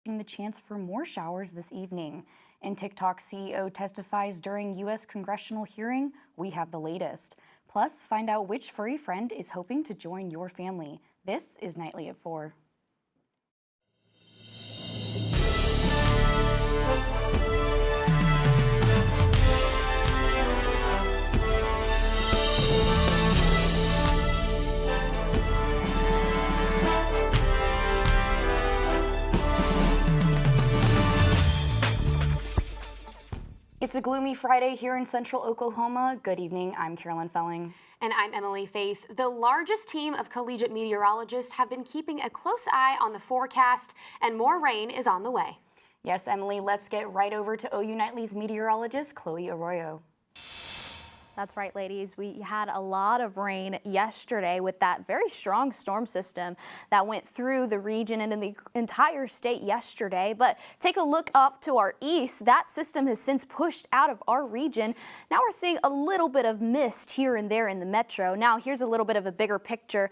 risking the chance for more showers this evening. And TikTok CEO testifies during U.S. congressional hearing. We have the latest. Plus, find out which furry friend is hoping to join your family. This is Nightly at 4. It's a gloomy Friday here in central Oklahoma. Good evening, I'm Carolyn Felling. And I'm Emily Faith. The largest team of collegiate meteorologists have been keeping a close eye on the forecast, and more rain is on the way. Yes, Emily, let's get right over to OU Nightly's meteorologist, Chloe Arroyo. That's right, ladies. We had a lot of rain yesterday with that very strong storm system that went through the region and in the entire state yesterday. But take a look up to our east. That system has since pushed out of our region. Now we're seeing a little bit of mist here and there in the metro. Now here's a little bit of a bigger picture.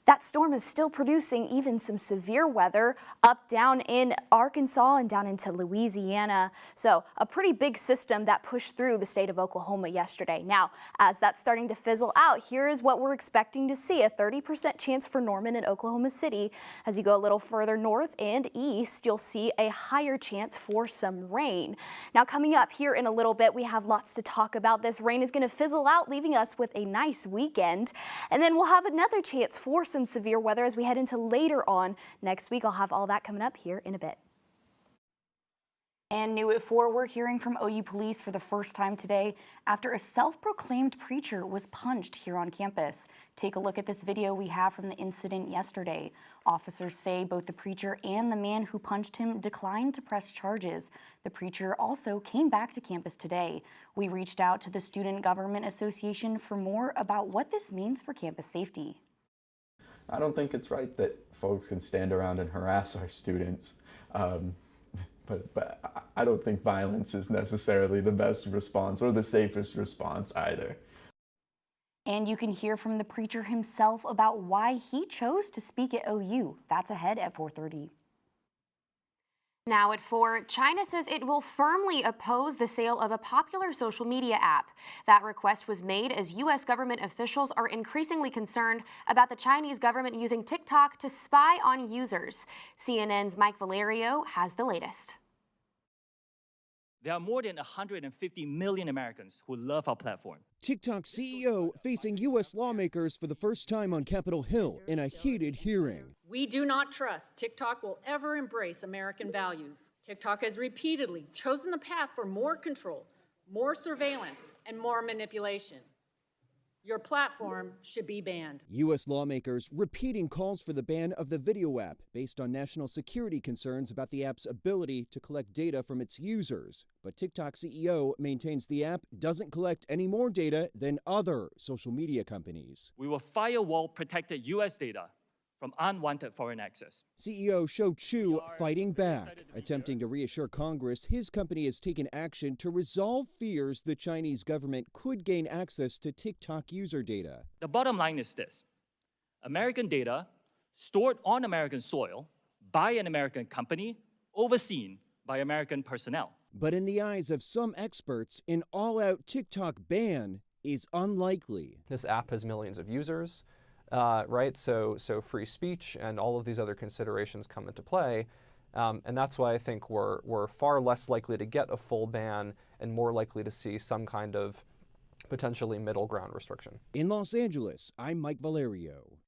That storm is still producing even some severe weather up down in Arkansas and down into Louisiana. So a pretty big system that pushed through the state of Oklahoma yesterday. Now, as that's starting to fizzle out, here is what we're expecting to see: a 30% chance for Norman and Oklahoma City. As you go a little further north and east, you'll see a higher chance for some rain. Now, coming up here in a little bit, we have lots to talk about. This rain is going to fizzle out, leaving us with a nice weekend. And then we'll have another chance for some severe weather as we head into later on next week. I'll have all that coming up here in a bit. And new at 4, we're hearing from OU police for the first time today after a self-proclaimed preacher was punched here on campus. Take a look at this video we have from the incident yesterday. Officers say both the preacher and the man who punched him declined to press charges. The preacher also came back to campus today. We reached out to the Student Government Association for more about what this means for campus safety. I don't think it's right that folks can stand around and harass our students, but I don't think violence is necessarily the best response or the safest response either. And you can hear from the preacher himself about why he chose to speak at OU. That's ahead at 4:30. Now at 4, China says it will firmly oppose the sale of a popular social media app. That request was made as U.S. government officials are increasingly concerned about the Chinese government using TikTok to spy on users. CNN's Mike Valerio has the latest. There are more than 150 million Americans who love our platform. TikTok CEO facing U.S. lawmakers for the first time on Capitol Hill in a heated hearing. We do not trust TikTok will ever embrace American values. TikTok has repeatedly chosen the path for more control, more surveillance, and more manipulation. Your platform should be banned. U.S. lawmakers repeating calls for the ban of the video app based on national security concerns about the app's ability to collect data from its users. But TikTok CEO maintains the app doesn't collect any more data than other social media companies. We will firewall protected U.S. data from unwanted foreign access. CEO Shou Chew fighting back, attempting to reassure Congress his company has taken action to resolve fears the Chinese government could gain access to TikTok user data. The bottom line is this: American data stored on American soil by an American company, overseen by American personnel. But in the eyes of some experts, an all-out TikTok ban is unlikely. This app has millions of users. Right, so free speech and all of these other considerations come into play, and that's why I think we're far less likely to get a full ban and more likely to see some kind of potentially middle ground restriction. In Los Angeles, I'm Mike Valerio.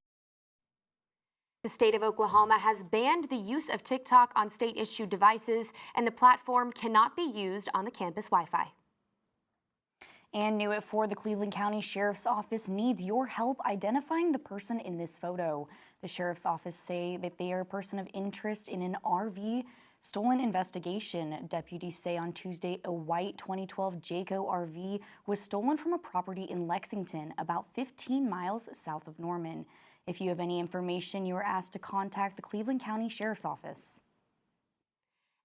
The state of Oklahoma has banned the use of TikTok on state-issued devices, and the platform cannot be used on the campus Wi-Fi. And new at 4, the Cleveland County Sheriff's Office needs your help identifying the person in this photo. The Sheriff's Office say that they are a person of interest in an RV stolen investigation. Deputies say on Tuesday a white 2012 Jayco RV was stolen from a property in Lexington, about 15 miles south of Norman. If you have any information, you are asked to contact the Cleveland County Sheriff's Office.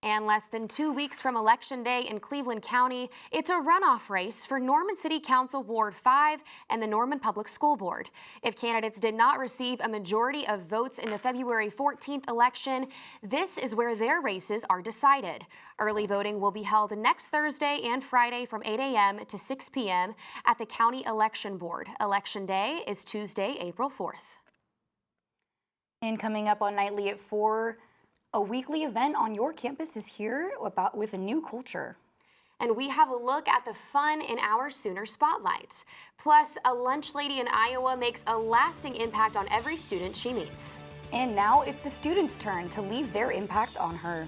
And less than 2 weeks from Election Day in Cleveland County, it's a runoff race for Norman City Council Ward 5 and the Norman Public School Board. If candidates did not receive a majority of votes in the February 14th election, this is where their races are decided. Early voting will be held next Thursday and Friday from 8 a.m. to 6 p.m. at the County Election Board. Election Day is Tuesday, April 4th. And coming up on Nightly at 4, a weekly event on your campus is here with a new culture. And we have a look at the fun in our Sooner Spotlight. Plus, a lunch lady in Iowa makes a lasting impact on every student she meets. And now it's the students' turn to leave their impact on her.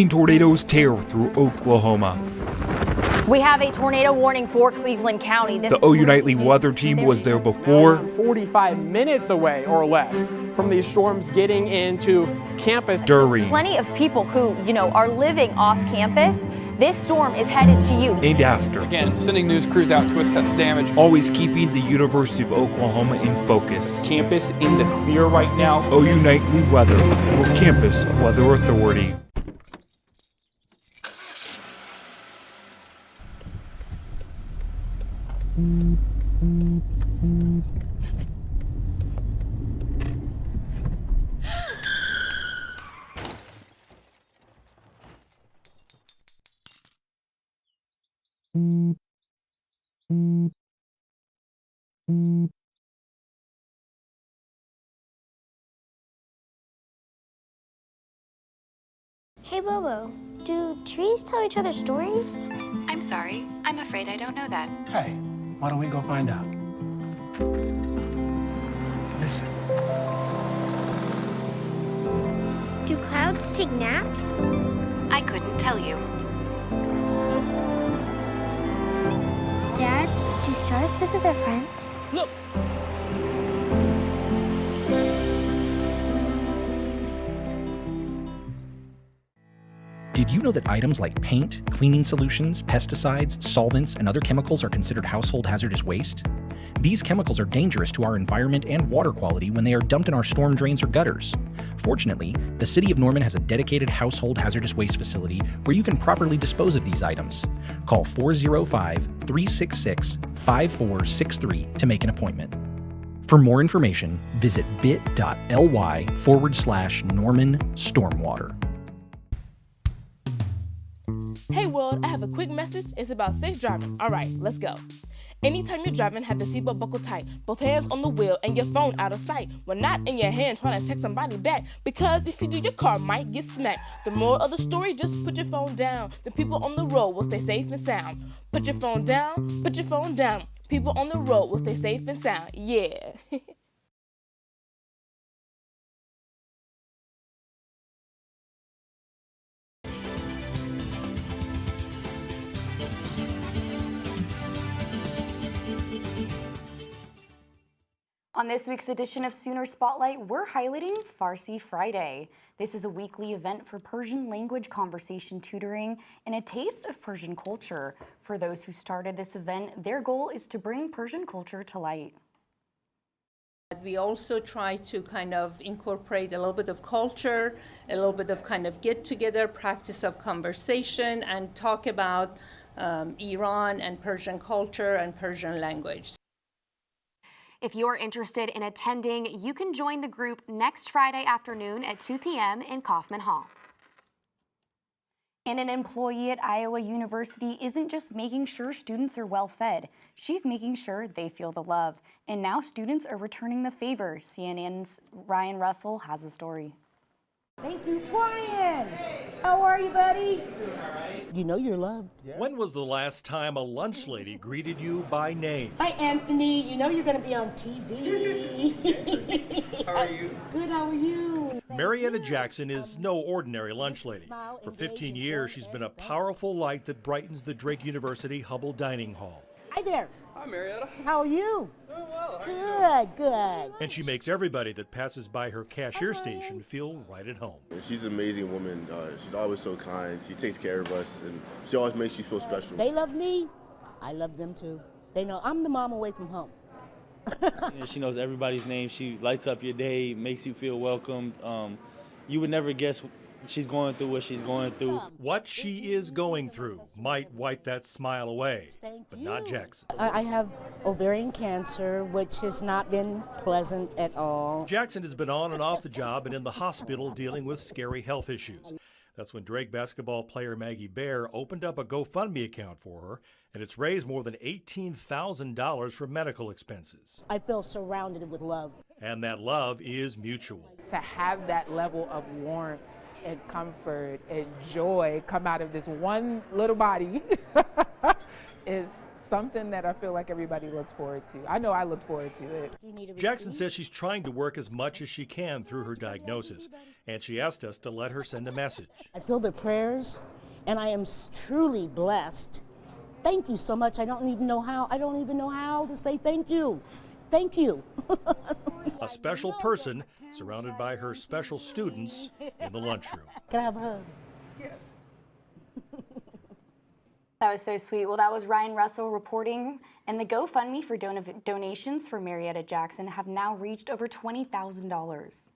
Tornadoes tear through Oklahoma. We have a tornado warning for Cleveland County. The OU Nightly weather team was there before. 45 minutes away or less from these storms getting into campus. During. Plenty of people who, are living off campus. This storm is headed to you. And after. Again, sending news crews out to assess damage. Always keeping the University of Oklahoma in focus. Campus in the clear right now. OU Nightly Weather, your campus weather authority. Hey Bobo, do trees tell each other stories? I'm sorry, I'm afraid I don't know that. Hey, why don't we go find out? Listen. Do clouds take naps? I couldn't tell you. Dad, do stars visit their friends? Look! Did you know that items like paint, cleaning solutions, pesticides, solvents, and other chemicals are considered household hazardous waste? These chemicals are dangerous to our environment and water quality when they are dumped in our storm drains or gutters. Fortunately, the City of Norman has a dedicated household hazardous waste facility where you can properly dispose of these items. Call 405-366-5463 to make an appointment. For more information, visit bit.ly/Norman Stormwater. Hey world, I have a quick message. It's about safe driving. All right, let's go. Anytime you're driving, have the seatbelt buckled tight, both hands on the wheel and your phone out of sight. When not in your hand trying to text somebody back, because if you do, your car might get smacked. The moral of the story, just put your phone down. The people on the road will stay safe and sound. Put your phone down, put your phone down. People on the road will stay safe and sound. Yeah. On this week's edition of Sooner Spotlight, we're highlighting Farsi Friday. This is a weekly event for Persian language conversation tutoring and a taste of Persian culture. For those who started this event, their goal is to bring Persian culture to light. We also try to kind of incorporate a little bit of culture, a little bit of kind of get-together, practice of conversation, and talk about Iran and Persian culture and Persian language. If you're interested in attending, you can join the group next Friday afternoon at 2 p.m. in Kaufman Hall. And an employee at Iowa University isn't just making sure students are well fed, she's making sure they feel the love. And now students are returning the favor. CNN's Ryan Russell has the story. Thank you, Ryan. How are you, buddy? You know you're loved. Yeah. When was the last time a lunch lady greeted you by name? Hi, Anthony. You know you're going to be on TV. How are you? Good, how are you? Marietta Jackson is no ordinary lunch lady. For 15 years, she's been a powerful light that brightens the Drake University Hubble Dining Hall. Hi there. Hi, Marietta. How are you? Doing well. Good. And she makes everybody that passes by her cashier station feel right at home. She's an amazing woman. She's always so kind. She takes care of us, and she always makes you feel special. They love me. I love them too. They know I'm the mom away from home. She knows everybody's name. She lights up your day, makes you feel welcomed. You would never guess she's going through what she's going through. What she is going through might wipe that smile away, but not Jackson. I have ovarian cancer, which has not been pleasant at all. Jackson has been on and off the job and in the hospital dealing with scary health issues. That's when Drake basketball player Maggie Bear opened up a GoFundMe account for her, and it's raised more than $18,000 for medical expenses. I feel surrounded with love. And that love is mutual. To have that level of warmth and comfort and joy come out of this one little body is something that I feel like everybody looks forward to. I know I look forward to it. Jackson says she's trying to work as much as she can through her diagnosis, and she asked us to let her send a message. I feel the prayers, and I am truly blessed. Thank you so much. I don't even know how to say thank you. Thank you. A special person surrounded by her special students in the lunchroom. Can I have a hug? Yes. That was so sweet. Well, that was Ryan Russell reporting, and the GoFundMe for donations for Marietta Jackson have now reached over $20,000.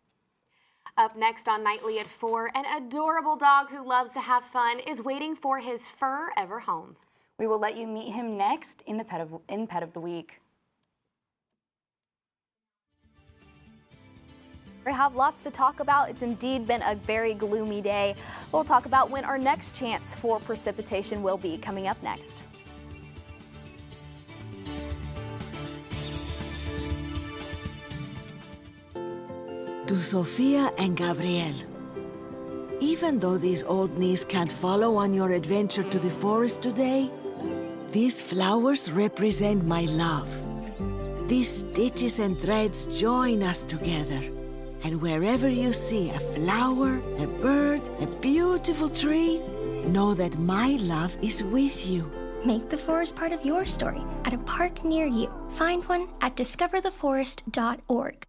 Up next on Nightly at 4, an adorable dog who loves to have fun is waiting for his forever home. We will let you meet him next in Pet of the Week. We have lots to talk about. It's indeed been a very gloomy day. We'll talk about when our next chance for precipitation will be coming up next. To Sofia and Gabriel. Even though these old knees can't follow on your adventure to the forest today, these flowers represent my love. These stitches and threads join us together. And wherever you see a flower, a bird, a beautiful tree, know that my love is with you. Make the forest part of your story at a park near you. Find one at discovertheforest.org.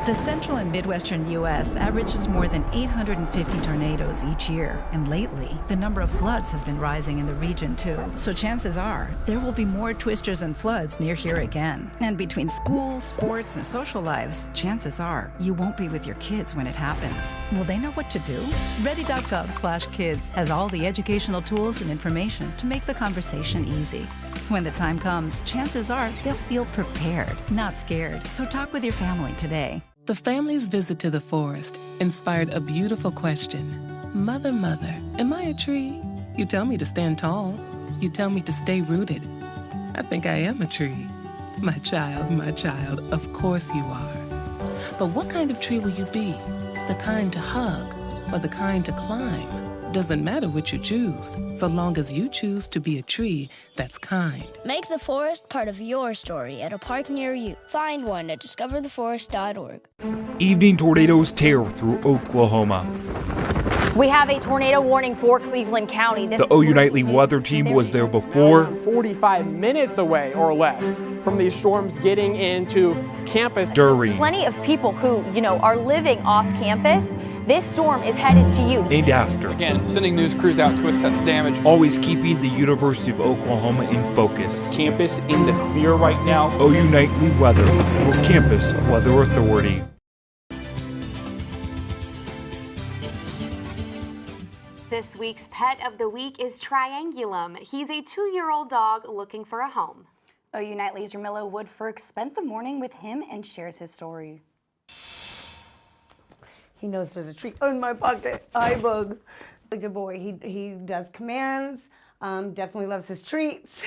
The central and midwestern U.S. averages more than 850 tornadoes each year, and lately, the number of floods has been rising in the region too. So chances are, there will be more twisters and floods near here again. And between school, sports, and social lives, chances are, you won't be with your kids when it happens. Will they know what to do? Ready.gov/kids has all the educational tools and information to make the conversation easy. When the time comes, chances are they'll feel prepared, not scared. So talk with your family today. The family's visit to the forest inspired a beautiful question. Mother, mother, am I a tree? You tell me to stand tall. You tell me to stay rooted. I think I am a tree. My child, of course you are. But what kind of tree will you be? The kind to hug or the kind to climb? Doesn't matter which you choose, so long as you choose to be a tree that's kind. Make the forest part of your story at a park near you. Find one at discovertheforest.org. Evening tornadoes tear through Oklahoma. We have a tornado warning for Cleveland County. The OU Nightly weather team was there before. 45 minutes away or less from these storms getting into campus. During. Plenty of people who, are living off campus. This storm is headed to you. And after. Again, sending news crews out to assess damage. Always keeping the University of Oklahoma in focus. Campus in the clear right now. OU Nightly weather. Your campus weather authority. This week's Pet of the Week is Triangulum. He's a 2-year-old dog looking for a home. OU Nightly's Ramilo Woodfork spent the morning with him and shares his story. He knows there's a treat in my pocket. Hi, Bug. A good boy. He does commands. Definitely loves his treats.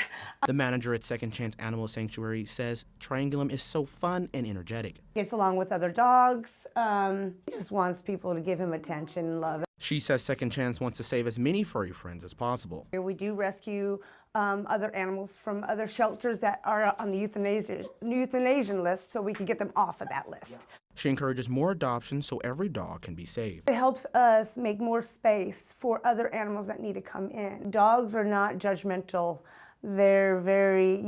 The manager at Second Chance Animal Sanctuary says Triangulum is so fun and energetic. Gets along with other dogs. He just wants people to give him attention and love. She says Second Chance wants to save as many furry friends as possible. We do rescue other animals from other shelters that are on the euthanasian list so we can get them off of that list. She encourages more adoption so every dog can be saved. It helps us make more space for other animals that need to come in. Dogs are not judgmental. They're very,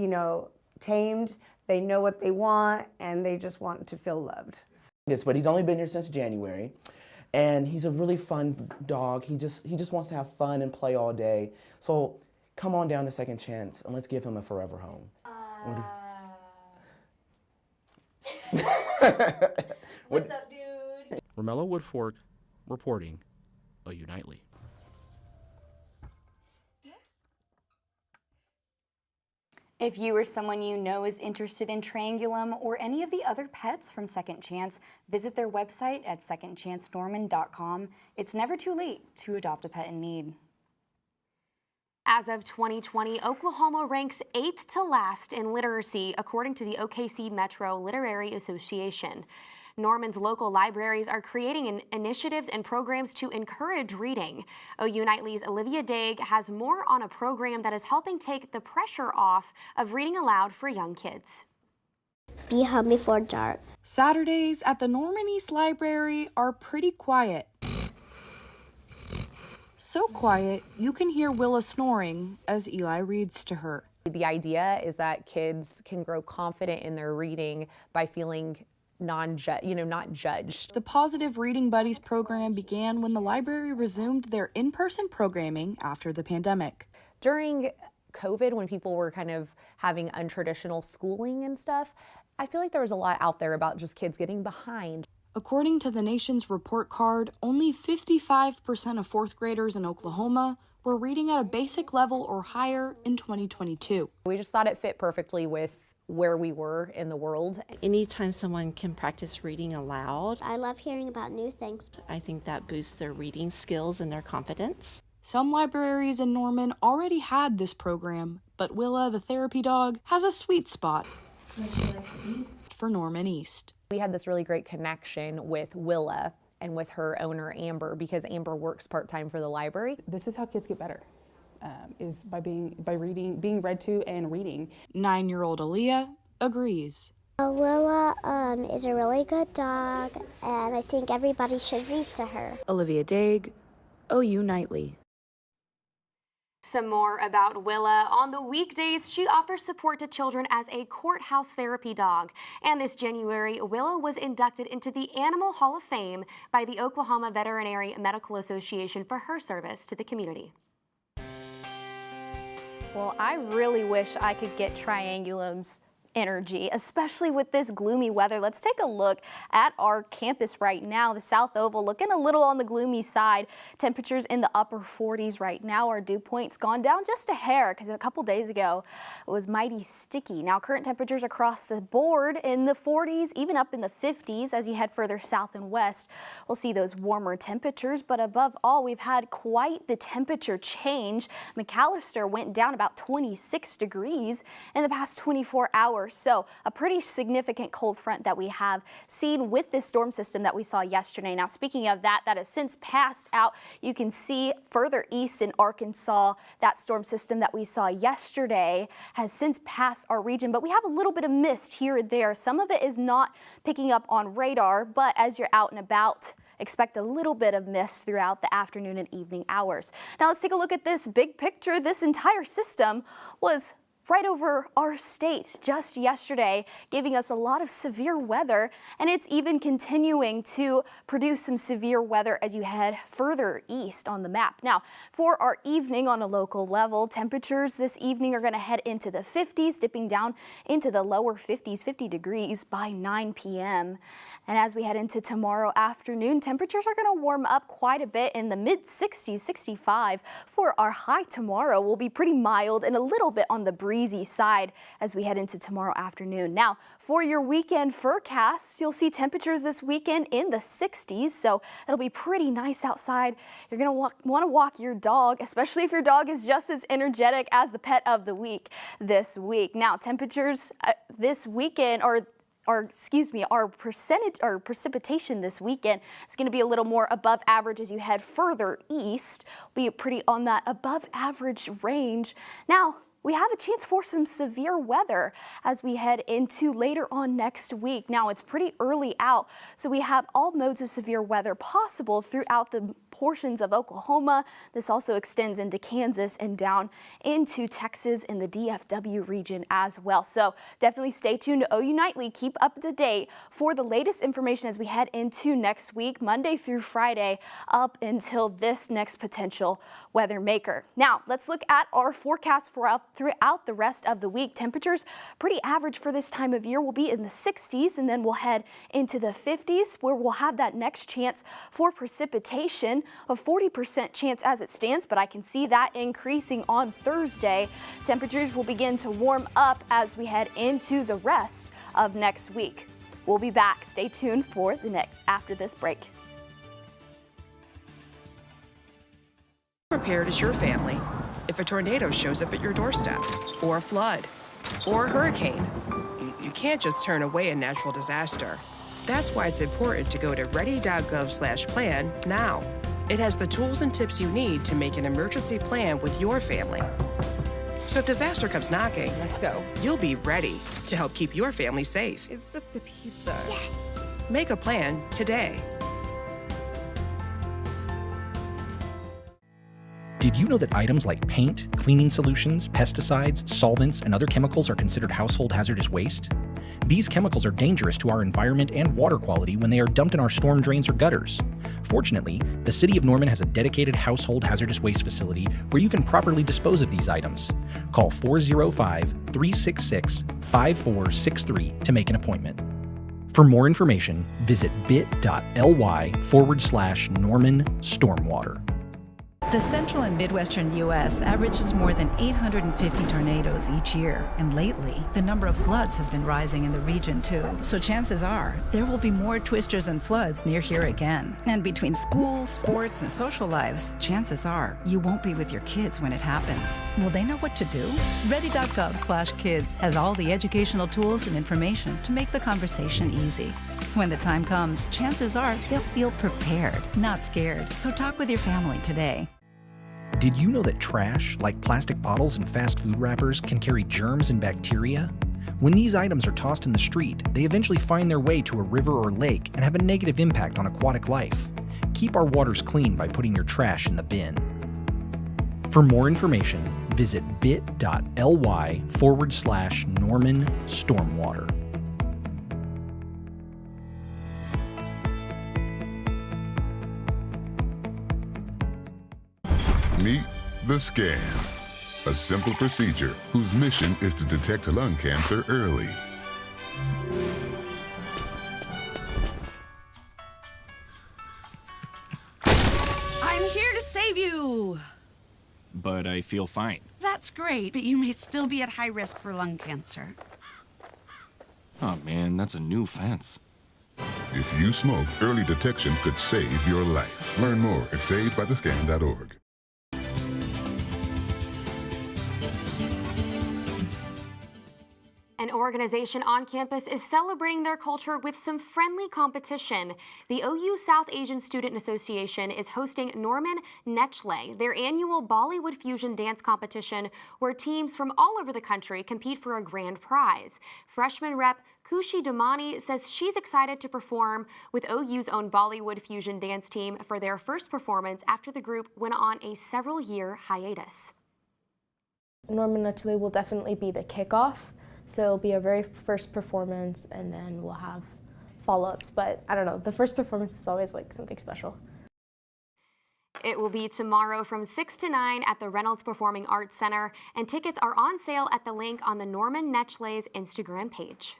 tamed. They know what they want and they just want to feel loved. But he's only been here since January. And he's a really fun dog. He just wants to have fun and play all day. So come on down to Second Chance and let's give him a forever home. What's up, dude? Romello Woodfork reporting OU Nightly. If you or someone you know is interested in Triangulum or any of the other pets from Second Chance, visit their website at secondchancenorman.com. It's never too late to adopt a pet in need. As of 2020, Oklahoma ranks 8th to last in literacy, according to the OKC Metro Literary Association. Norman's local libraries are creating initiatives and programs to encourage reading. OU Nightly's Olivia Daig has more on a program that is helping take the pressure off of reading aloud for young kids. Be home before dark. Saturdays at the Norman East Library are pretty quiet. So quiet, you can hear Willa snoring as Eli reads to her. The idea is that kids can grow confident in their reading by feeling not judged. The Positive Reading Buddies program began when the library resumed their in-person programming after the pandemic. During COVID, when people were kind of having untraditional schooling and stuff, I feel like there was a lot out there about just kids getting behind. According to the nation's report card, only 55% of fourth graders in Oklahoma were reading at a basic level or higher in 2022. We just thought it fit perfectly with where we were in the world. Anytime someone can practice reading aloud, I love hearing about new things. I think that boosts their reading skills and their confidence. Some libraries in Norman already had this program, but Willa, the therapy dog, has a sweet spot for Norman East. We had this really great connection with Willa and with her owner, Amber, because Amber works part-time for the library. This is how kids get better. Is by reading, being read to and reading. 9-year-old Aaliyah agrees. Willa is a really good dog, and I think everybody should read to her. Olivia Daig, OU Nightly. Some more about Willa. On the weekdays, she offers support to children as a courthouse therapy dog. And this January, Willa was inducted into the Animal Hall of Fame by the Oklahoma Veterinary Medical Association for her service to the community. Well, I really wish I could get Triangulum's energy, especially with this gloomy weather. Let's take a look at our campus right now. The South Oval looking a little on the gloomy side. Temperatures in the upper 40s right now. Our dew point's gone down just a hair because a couple days ago it was mighty sticky. Now current temperatures across the board in the 40s, even up in the 50s. As you head further south and west, we'll see those warmer temperatures, but above all, we've had quite the temperature change. McAllister went down about 26 degrees in the past 24 hours. So a pretty significant cold front that we have seen with this storm system that we saw yesterday. Now, speaking of that has since passed out. You can see further east in Arkansas, that storm system that we saw yesterday has since passed our region, but we have a little bit of mist here and there. Some of it is not picking up on radar, but as you're out and about, expect a little bit of mist throughout the afternoon and evening hours. Now let's take a look at this big picture. This entire system was right over our state just yesterday, giving us a lot of severe weather, and it's even continuing to produce some severe weather as you head further east on the map. Now, for our evening on a local level, temperatures this evening are going to head into the 50s, dipping down into the lower 50s, 50 degrees by 9 p.m. And as we head into tomorrow afternoon, temperatures are going to warm up quite a bit in the mid-60s, 65. For our high tomorrow, will be pretty mild and a little bit on the breezy side as we head into tomorrow afternoon. Now, for your weekend forecast, you'll see temperatures this weekend in the 60s, so it'll be pretty nice outside. You're going to want to walk your dog, especially if your dog is just as energetic as the pet of the week this week. Now, temperatures this weekend our precipitation this weekend is going to be a little more above average as you head further east. Be pretty on that above average range. Now, we have a chance for some severe weather as we head into later on next week. Now, it's pretty early out, so we have all modes of severe weather possible throughout the portions of Oklahoma. This also extends into Kansas and down into Texas and the DFW region as well. So definitely stay tuned to OU Nightly. Keep up to date for the latest information as we head into next week, Monday through Friday, up until this next potential weather maker. Now, let's look at our forecast throughout the rest of the week. Temperatures pretty average for this time of year will be in the 60s, and then we'll head into the 50s where we'll have that next chance for precipitation, a 40% chance as it stands, but I can see that increasing on Thursday. Temperatures will begin to warm up as we head into the rest of next week. We'll be back. Stay tuned for the next after this break. Prepared as your family if a tornado shows up at your doorstep, or a flood, or a hurricane. You can't just turn away a natural disaster. That's why it's important to go to ready.gov/plan now. It has the tools and tips you need to make an emergency plan with your family. So if disaster comes knocking, let's go. You'll be ready to help keep your family safe. It's just a pizza. Yes. Make a plan today. Did you know that items like paint, cleaning solutions, pesticides, solvents, and other chemicals are considered household hazardous waste? These chemicals are dangerous to our environment and water quality when they are dumped in our storm drains or gutters. Fortunately, the City of Norman has a dedicated household hazardous waste facility where you can properly dispose of these items. Call 405-366-5463 to make an appointment. For more information, visit bit.ly/Norman Stormwater. The central and midwestern U.S. averages more than 850 tornadoes each year, and lately, the number of floods has been rising in the region too. So chances are, there will be more twisters and floods near here again. And between school, sports, and social lives, chances are, you won't be with your kids when it happens. Will they know what to do? Ready.gov/kids has all the educational tools and information to make the conversation easy. When the time comes, chances are they'll feel prepared, not scared. So talk with your family today. Did you know that trash, like plastic bottles and fast food wrappers, can carry germs and bacteria? When these items are tossed in the street, they eventually find their way to a river or lake and have a negative impact on aquatic life. Keep our waters clean by putting your trash in the bin. For more information, visit bit.ly/Norman Stormwater. Meet the Scan, a simple procedure whose mission is to detect lung cancer early. I'm here to save you! But I feel fine. That's great, but you may still be at high risk for lung cancer. Oh man, that's a new fence. If you smoke, early detection could save your life. Learn more at savedbythescan.org. An organization on campus is celebrating their culture with some friendly competition. The OU South Asian Student Association is hosting Norman Nechle, their annual Bollywood fusion dance competition where teams from all over the country compete for a grand prize. Freshman rep Kushi Damani says she's excited to perform with OU's own Bollywood fusion dance team for their first performance after the group went on a several-year hiatus. Norman Nechle will definitely be the kickoff. So it'll be our very first performance, and then we'll have follow-ups. But I don't know, the first performance is always like something special. It will be tomorrow from 6 to 9 at the Reynolds Performing Arts Center, and tickets are on sale at the link on the Norman Nechle's Instagram page.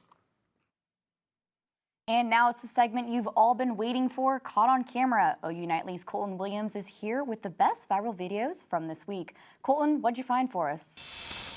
And now it's the segment you've all been waiting for, Caught on Camera. OU Nightly's Colton Williams is here with the best viral videos from this week. Colton, what'd you find for us?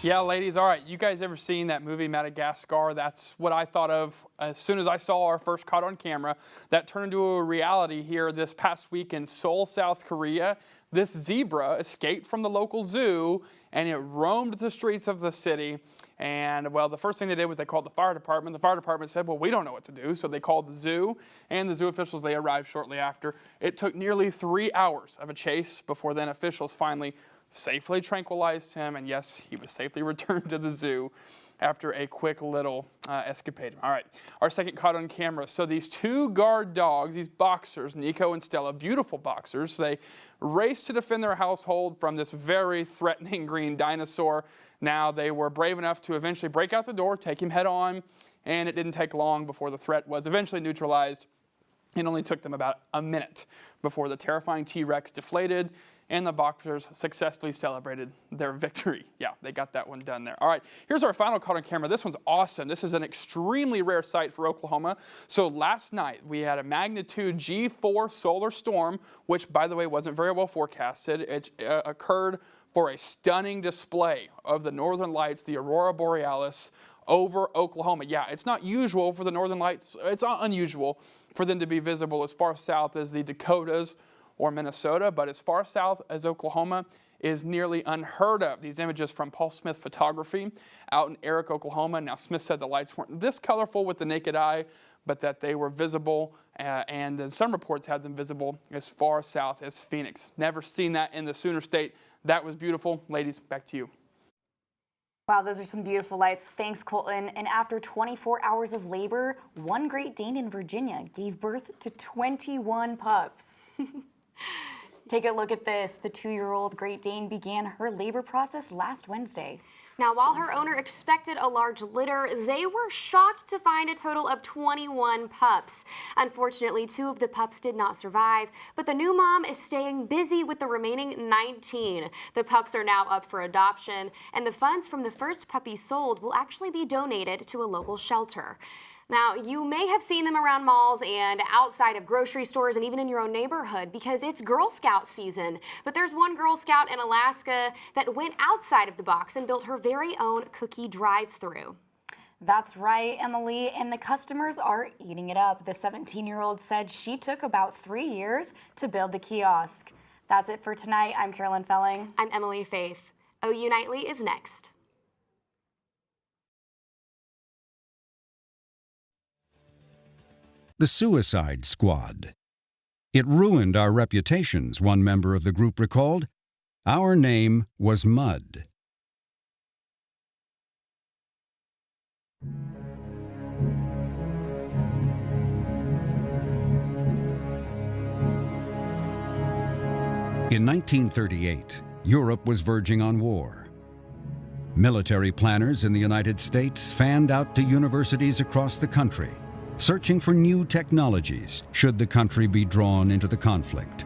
Yeah, ladies, all right, you guys ever seen that movie Madagascar? That's what I thought of as soon as I saw our first Caught on Camera. That turned into a reality here this past week in Seoul, South Korea. This zebra escaped from the local zoo and it roamed the streets of the city. And, well, the first thing they did was they called the fire department. The fire department said, well, we don't know what to do. So they called the zoo, and the zoo officials, they arrived shortly after. It took nearly 3 hours of a chase before then officials finally safely tranquilized him, and yes, he was safely returned to the zoo after a quick little escapade. All right, our second caught on camera. So these two guard dogs, these boxers, Nico and Stella, beautiful boxers, they raced to defend their household from this very threatening green dinosaur. Now they were brave enough to eventually break out the door, take him head on, and it didn't take long before the threat was eventually neutralized. It only took them about a minute before the terrifying T-Rex deflated and the boxers successfully celebrated their victory. Yeah, they got that one done there. All right, here's our final caught on camera. This one's awesome. This is an extremely rare sight for Oklahoma. So last night we had a magnitude G4 solar storm, which by the way wasn't very well forecasted. It occurred for a stunning display of the northern lights, the Aurora Borealis, over Oklahoma. Yeah, it's not usual for the northern lights. It's not unusual for them to be visible as far south as the Dakotas or Minnesota, but as far south as Oklahoma is nearly unheard of. These images from Paul Smith Photography out in Eric, Oklahoma. Now, Smith said the lights weren't this colorful with the naked eye, but that they were visible, and then some reports had them visible as far south as Phoenix. Never seen that in the Sooner State. That was beautiful. Ladies, back to you. Wow, those are some beautiful lights. Thanks, Colton. And after 24 hours of labor, one Great Dane in Virginia gave birth to 21 pups. Take a look at this. The 2-year-old Great Dane began her labor process last Wednesday. Now, while her owner expected a large litter, they were shocked to find a total of 21 pups. Unfortunately, 2 of the pups did not survive, but the new mom is staying busy with the remaining 19. The pups are now up for adoption, and the funds from the first puppy sold will actually be donated to a local shelter. Now, you may have seen them around malls and outside of grocery stores and even in your own neighborhood because it's Girl Scout season. But there's one Girl Scout in Alaska that went outside of the box and built her very own cookie drive-thru. That's right, Emily, and the customers are eating it up. The 17-year-old said she took about 3 years to build the kiosk. That's it for tonight. I'm Carolyn Felling. I'm Emily Faith. OU Nightly is next. The Suicide Squad. It ruined our reputations, one member of the group recalled. Our name was Mud. In 1938, Europe was verging on war. Military planners in the United States fanned out to universities across the country, searching for new technologies should the country be drawn into the conflict.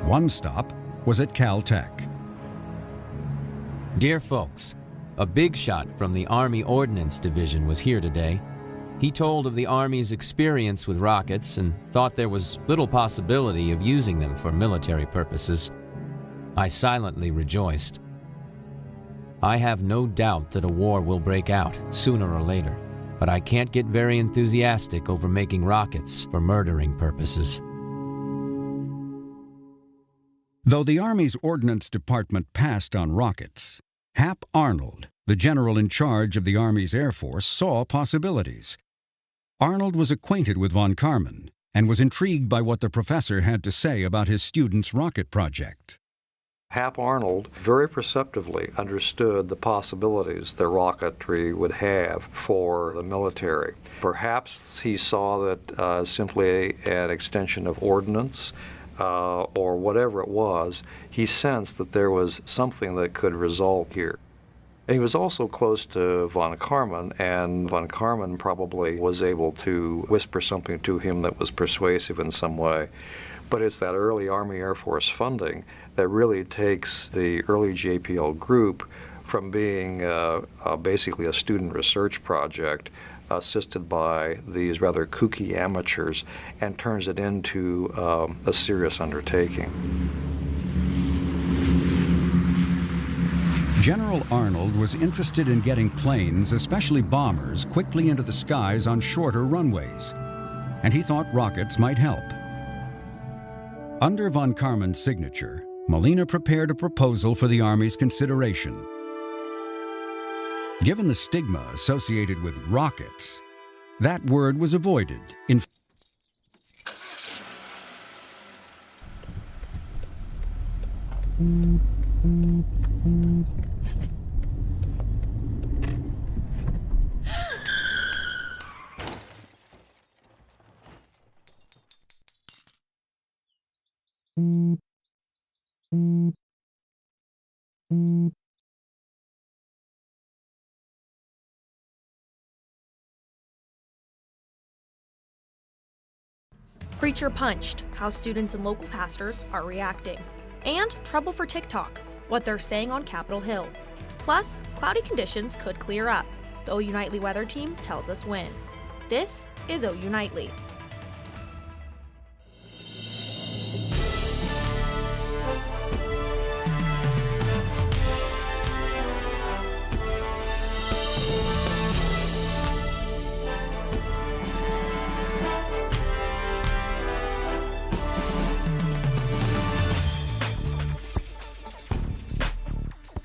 One stop was at Caltech. Dear folks, a big shot from the Army Ordnance Division was here today. He told of the Army's experience with rockets and thought there was little possibility of using them for military purposes. I silently rejoiced. I have no doubt that a war will break out sooner or later, but I can't get very enthusiastic over making rockets for murdering purposes. Though the Army's Ordnance Department passed on rockets, Hap Arnold, the general in charge of the Army's Air Force, saw possibilities. Arnold was acquainted with von Karman and was intrigued by what the professor had to say about his student's rocket project. Hap Arnold very perceptively understood the possibilities that rocketry would have for the military. Perhaps he saw that simply an extension of ordnance or whatever it was, he sensed that there was something that could result here. And he was also close to von Karman, and von Karman probably was able to whisper something to him that was persuasive in some way. But it's that early Army Air Force funding that really takes the early JPL group from being basically a student research project assisted by these rather kooky amateurs and turns it into a serious undertaking. General Arnold was interested in getting planes, especially bombers, quickly into the skies on shorter runways, and he thought rockets might help. Under von Karman's signature, Molina prepared a proposal for the Army's consideration. Given the stigma associated with rockets, that word was avoided. Preacher punched, how students and local pastors are reacting. And trouble for TikTok, what they're saying on Capitol Hill. Plus, cloudy conditions could clear up. The OU Nightly weather team tells us when. This is OU Nightly.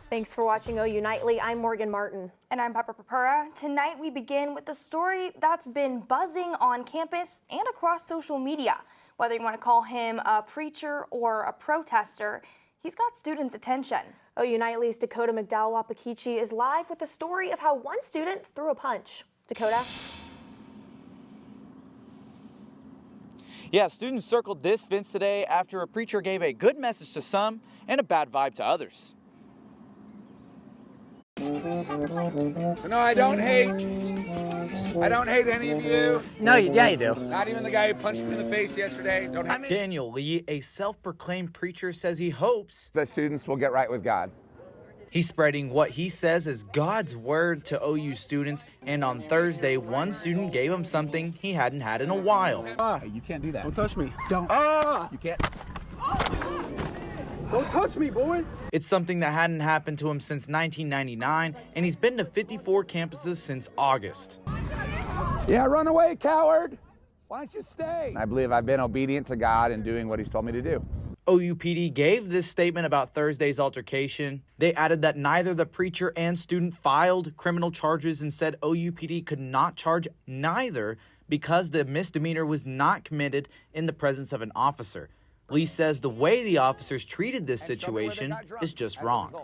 Thanks for watching OU Nightly. I'm Morgan Martin. And I'm Pepper Papura. Tonight we begin with the story that's been buzzing on campus and across social media. Whether you want to call him a preacher or a protester, he's got students' attention. OU Nightly's Dakota McDowell-Wapakichi is live with the story of how one student threw a punch. Dakota? Yeah, students circled this fence today after a preacher gave a good message to some and a bad vibe to others. So no, I don't hate any of you. No, yeah, you do. Not even the guy who punched me in the face yesterday. Don't hate. Daniel Lee, a self-proclaimed preacher, says he hopes that students will get right with God. He's spreading what he says is God's word to OU students, and on Thursday, one student gave him something he hadn't had in a while. Hey, you can't do that. Don't touch me. Don't. You can't. Don't touch me, boy. It's something that hadn't happened to him since 1999, and he's been to 54 campuses since August. Yeah, run away, coward. Why don't you stay? I believe I've been obedient to God in doing what he's told me to do. OUPD gave this statement about Thursday's altercation. They added that neither the preacher and student filed criminal charges and said OUPD could not charge neither because the misdemeanor was not committed in the presence of an officer. Lee says the way the officers treated this situation is just wrong.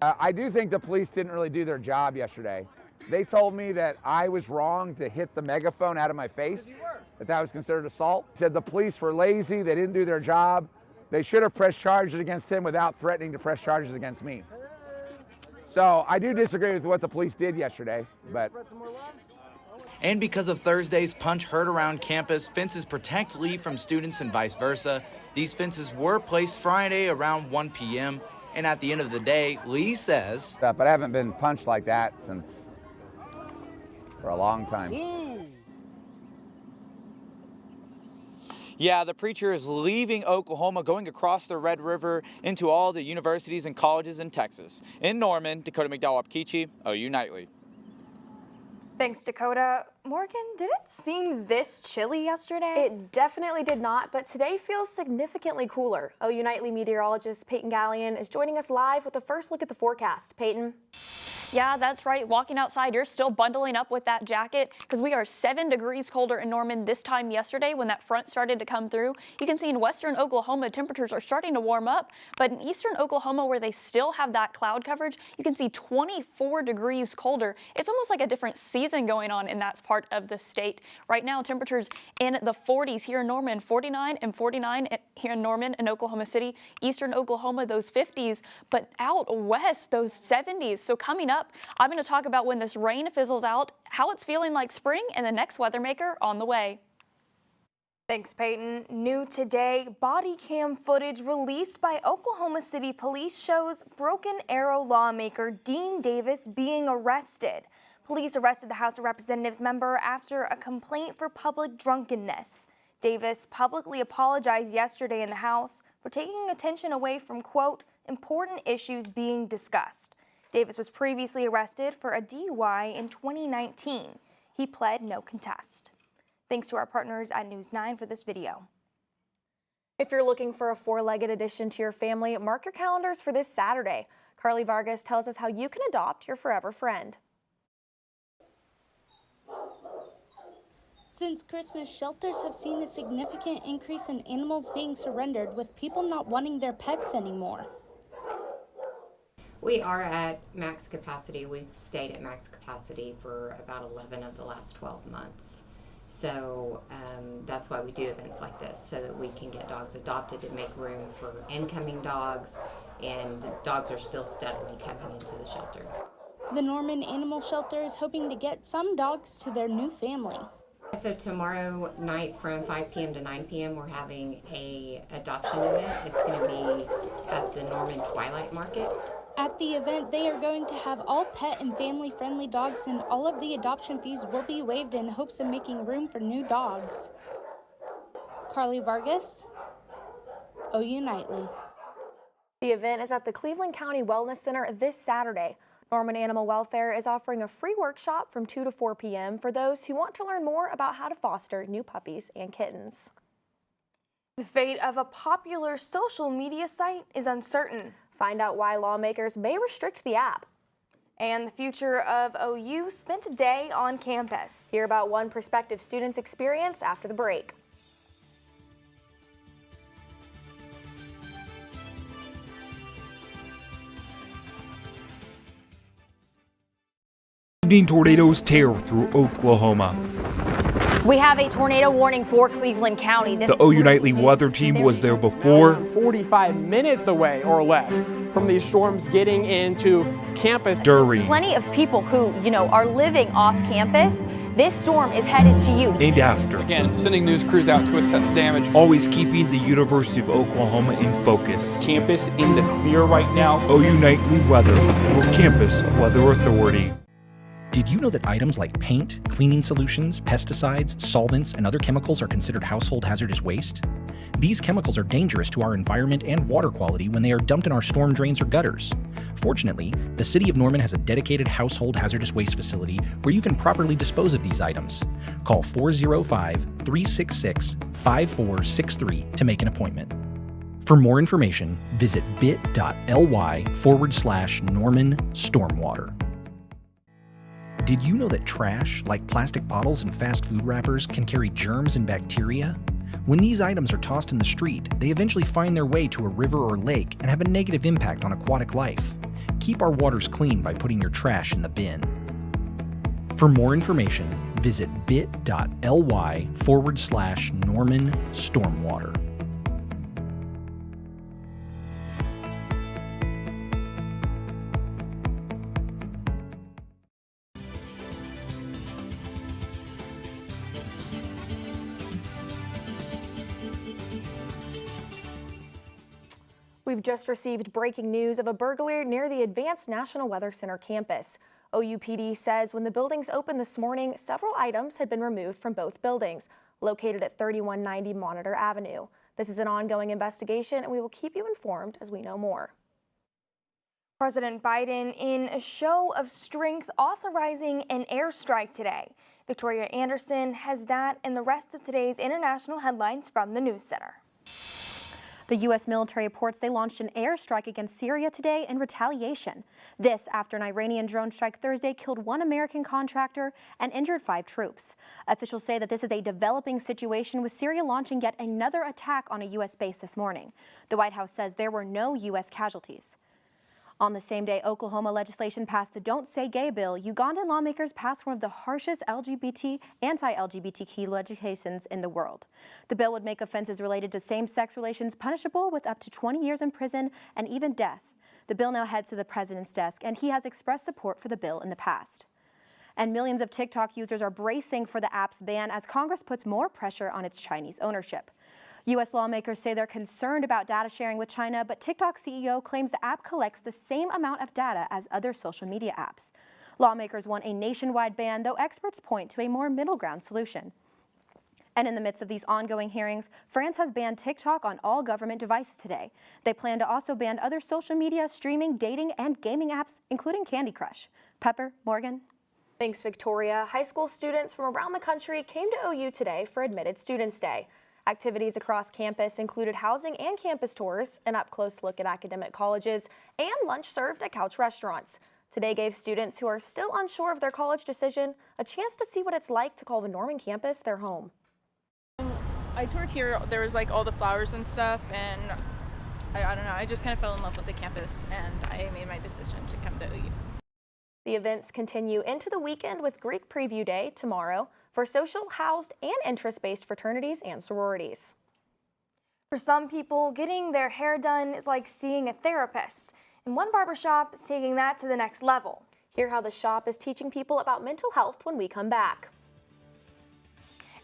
I do think the police didn't really do their job yesterday. They told me that I was wrong to hit the megaphone out of my face, that was considered assault. Said the police were lazy, they didn't do their job. They should have pressed charges against him without threatening to press charges against me. So I do disagree with what the police did yesterday, but... And because of Thursday's punch heard around campus, fences protect Lee from students and vice versa. These fences were placed Friday around 1 p.m. And at the end of the day, Lee says... But I haven't been punched like that for a long time. Yeah, the preacher is leaving Oklahoma, going across the Red River into all the universities and colleges in Texas. In Norman, Dakota McDowell-Wapakichi, OU Nightly. Thanks, Dakota. Morgan, did it seem this chilly yesterday? It definitely did not, but today feels significantly cooler. OU Nightly meteorologist Peyton Gallion is joining us live with the first look at the forecast. Peyton? Yeah, that's right. Walking outside, you're still bundling up with that jacket because we are 7 degrees colder in Norman this time yesterday when that front started to come through. You can see in western Oklahoma, temperatures are starting to warm up, but in eastern Oklahoma, where they still have that cloud coverage, you can see 24 degrees colder. It's almost like a different season going on in that part of the state. Right now, temperatures in the 40s here in Norman, 49 and 49 here in Norman and Oklahoma City. Eastern Oklahoma, those 50s, but out west, those 70s. So coming up, I'm going to talk about when this rain fizzles out, how it's feeling like spring, and the next weather maker on the way. Thanks, Peyton. New today, body cam footage released by Oklahoma City Police shows Broken Arrow lawmaker Dean Davis being arrested. Police arrested the House of Representatives member after a complaint for public drunkenness. Davis publicly apologized yesterday in the House for taking attention away from, quote, important issues being discussed. Davis was previously arrested for a DUI in 2019. He pled no contest. Thanks to our partners at News 9 for this video. If you're looking for a four-legged addition to your family, mark your calendars for this Saturday. Carly Vargas tells us how you can adopt your forever friend. Since Christmas, shelters have seen a significant increase in animals being surrendered, with people not wanting their pets anymore. We are at max capacity. We've stayed at max capacity for about 11 of the last 12 months. So that's why we do events like this, so that we can get dogs adopted and make room for incoming dogs, and the dogs are still steadily coming into the shelter. The Norman Animal Shelter is hoping to get some dogs to their new family. So tomorrow night from 5 p.m. to 9 p.m. we're having a adoption event. It's going to be at the Norman Twilight Market. At the event, they are going to have all pet and family-friendly dogs, and all of the adoption fees will be waived in hopes of making room for new dogs. Carly Vargas, OU Nightly. The event is at the Cleveland County Wellness Center this Saturday. Norman Animal Welfare is offering a free workshop from 2 to 4 p.m. for those who want to learn more about how to foster new puppies and kittens. The fate of a popular social media site is uncertain. Find out why lawmakers may restrict the app. And the future of OU spent a day on campus. Hear about one prospective student's experience after the break. Tornadoes tear through Oklahoma. We have a tornado warning for Cleveland County. The OU Nightly weather team was there before. 45 minutes away or less from these storms getting into campus. During. Plenty of people who, are living off campus. This storm is headed to you. And after. Again, sending news crews out to assess damage. Always keeping the University of Oklahoma in focus. Campus in the clear right now. OU Nightly Weather, your campus weather authority. Did you know that items like paint, cleaning solutions, pesticides, solvents, and other chemicals are considered household hazardous waste? These chemicals are dangerous to our environment and water quality when they are dumped in our storm drains or gutters. Fortunately, the City of Norman has a dedicated household hazardous waste facility where you can properly dispose of these items. Call 405-366-5463 to make an appointment. For more information, visit bit.ly/Norman Stormwater. Did you know that trash, like plastic bottles and fast food wrappers, can carry germs and bacteria? When these items are tossed in the street, they eventually find their way to a river or lake and have a negative impact on aquatic life. Keep our waters clean by putting your trash in the bin. For more information, visit bit.ly/Norman Stormwater. We've just received breaking news of a burglary near the Advanced National Weather Center campus. OUPD says when the buildings opened this morning, several items had been removed from both buildings, located at 3190 Monitor Avenue. This is an ongoing investigation, and we will keep you informed as we know more. President Biden in a show of strength authorizing an airstrike today. Victoria Anderson has that and the rest of today's international headlines from the News Center. The U.S. military reports they launched an airstrike against Syria today in retaliation. This after an Iranian drone strike Thursday killed one American contractor and injured 5 troops. Officials say that this is a developing situation, with Syria launching yet another attack on a U.S. base this morning. The White House says there were no U.S. casualties. On the same day Oklahoma legislation passed the Don't Say Gay bill, Ugandan lawmakers passed one of the harshest anti-LGBTQ legislations in the world. The bill would make offenses related to same-sex relations punishable with up to 20 years in prison and even death. The bill now heads to the president's desk, and he has expressed support for the bill in the past. And millions of TikTok users are bracing for the app's ban as Congress puts more pressure on its Chinese ownership. U.S. lawmakers say they're concerned about data sharing with China, but TikTok CEO claims the app collects the same amount of data as other social media apps. Lawmakers want a nationwide ban, though experts point to a more middle ground solution. And in the midst of these ongoing hearings, France has banned TikTok on all government devices today. They plan to also ban other social media, streaming, dating, and gaming apps, including Candy Crush. Pepper, Morgan. Thanks, Victoria. High school students from around the country came to OU today for Admitted Students Day. Activities across campus included housing and campus tours, an up-close look at academic colleges, and lunch served at Couch restaurants. Today gave students who are still unsure of their college decision a chance to see what it's like to call the Norman campus their home. I toured here, there was like all the flowers and stuff, and I don't know, I just kind of fell in love with the campus and I made my decision to come to OU. The events continue into the weekend with Greek Preview Day tomorrow for social, housed, and interest-based fraternities and sororities. For some people, getting their hair done is like seeing a therapist, and one barbershop is taking that to the next level. Hear how the shop is teaching people about mental health when we come back.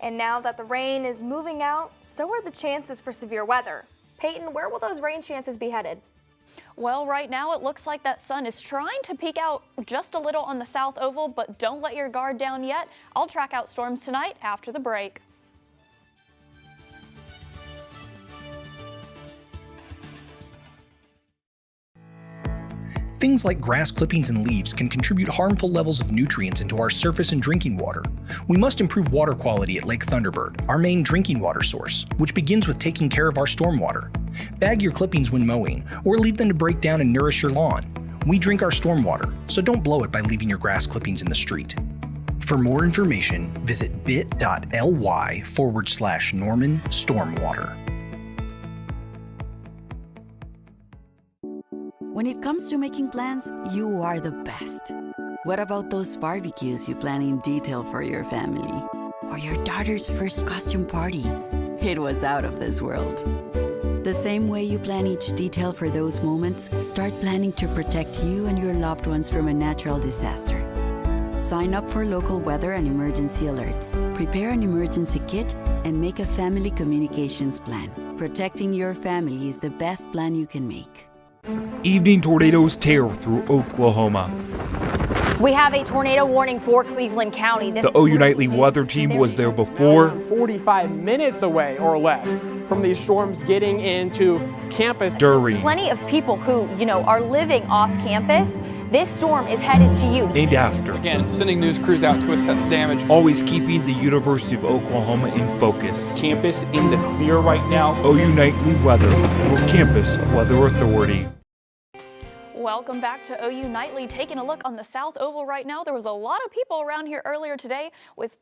And now that the rain is moving out, so are the chances for severe weather. Peyton, where will those rain chances be headed? Well, right now it looks like that sun is trying to peek out just a little on the south oval, but don't let your guard down yet. I'll track out storms tonight after the break. Things like grass clippings and leaves can contribute harmful levels of nutrients into our surface and drinking water. We must improve water quality at Lake Thunderbird, our main drinking water source, which begins with taking care of our stormwater. Bag your clippings when mowing, or leave them to break down and nourish your lawn. We drink our stormwater, so don't blow it by leaving your grass clippings in the street. For more information, visit bit.ly/Norman Stormwater. When it comes to making plans, you are the best. What about those barbecues you plan in detail for your family? Or your daughter's first costume party? It was out of this world. The same way you plan each detail for those moments, start planning to protect you and your loved ones from a natural disaster. Sign up for local weather and emergency alerts. Prepare an emergency kit and make a family communications plan. Protecting your family is the best plan you can make. Evening tornadoes tear through Oklahoma. We have a tornado warning for Cleveland County. The OU Nightly weather team was there before. 45 minutes away or less from these storms getting into campus. During. Plenty of people who, are living off campus. This storm is headed to you. And after. Again, sending news crews out to assess damage. Always keeping the University of Oklahoma in focus. Campus in the clear right now. OU Nightly weather with Campus Weather Authority. Welcome back to OU Nightly. Taking a look on the South Oval right now. There was a lot of people around here earlier today with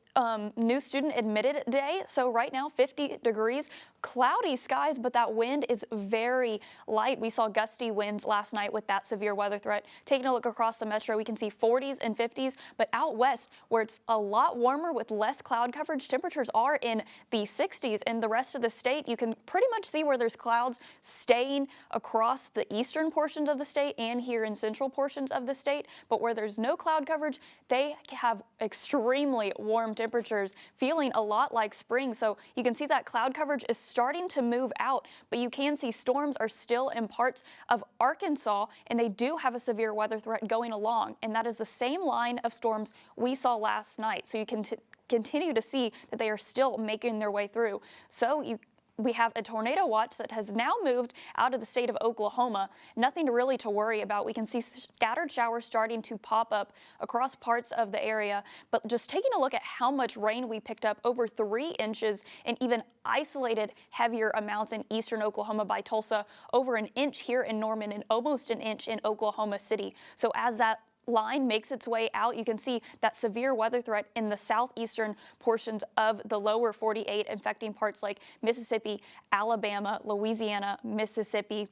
new student admitted day. So right now 50 degrees, cloudy skies, but that wind is very light. We saw gusty winds last night with that severe weather threat. Taking a look across the metro, we can see 40s and 50s, but out west where it's a lot warmer with less cloud coverage, temperatures are in the 60s. In the rest of the state, you can pretty much see where there's clouds staying across the eastern portions of the state and here in central portions of the state, but where there's no cloud coverage, they have extremely warm temperatures, feeling a lot like spring. So you can see that cloud coverage is starting to move out, but you can see storms are still in parts of Arkansas, and they do have a severe weather threat going along, and that is the same line of storms we saw last night. So you can continue to see that they are still making their way through. So we have a tornado watch that has now moved out of the state of Oklahoma. Nothing really to worry about. We can see scattered showers starting to pop up across parts of the area, but just taking a look at how much rain we picked up, over 3 inches, and even isolated heavier amounts in eastern Oklahoma by Tulsa, over 1 inch here in Norman, and almost 1 inch in Oklahoma City. So as that line makes its way out, you can see that severe weather threat in the southeastern portions of the lower 48, affecting parts like Mississippi, Alabama, Louisiana, Mississippi,